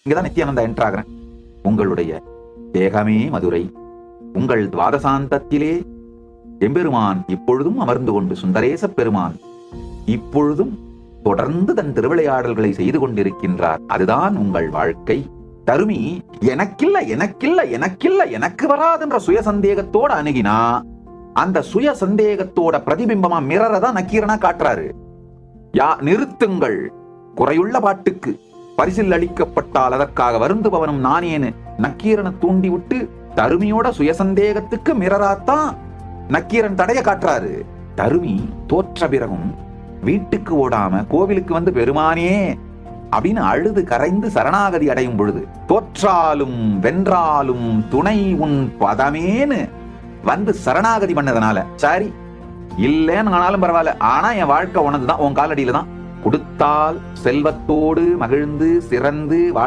இங்கதான் நித்யானந்தா என்டர் ஆகிறேன். உங்களுடைய தேகமே மதுரை, உங்கள் துவாதசாந்தத்திலே எம்பெருமான் இப்பொழுதும் அமர்ந்து கொண்டு, சுந்தரேச பெருமான் இப்பொழுதும் தொடர்ந்து தன் திருவிளையாடல்களை செய்து கொண்டிருக்கின்றார். அதுதான் உங்கள் வாழ்க்கை. தருமி எனக்கில்ல எனக்கில்ல எனக்கில்ல எனக்கு வராதுன்ற சுய சந்தேகத்தோட அணுகினா, அந்த சுய சந்தேகத்தோட பிரதிபிம்பமா மிரரதான் நக்கீரனா காட்டுறாரு. நிறுத்துங்கள், குறையுள்ள பாட்டுக்கு பரிசில் அளிக்கப்பட்டால் அதற்காக வருந்துபவனும் நானேன்னு நக்கீரனை தூண்டி விட்டு தருமியோட சுயசந்தேகத்துக்கு மிரராத்தான் நக்கீரன் தடைய காட்டுறாரு. தருமி தோற்ற பிறகும் வீட்டுக்கு ஓடாம கோவிலுக்கு வந்து பெருமானே அப்படின்னு அழுது கரைந்து சரணாகதி அடையும் பொழுது, தோற்றாலும் வென்றாலும் துணை உன் பதமேன்னு வந்து சரணாகதி பண்ணதுனால, சரி இல்லன்னு ஆனாலும் பரவாயில்ல, ஆனா என் வாழ்க்கை உனதுதான், உன் காலடியில தான், கொடுத்தால் செல்வத்தோடு மகிழ்ந்து சிறந்து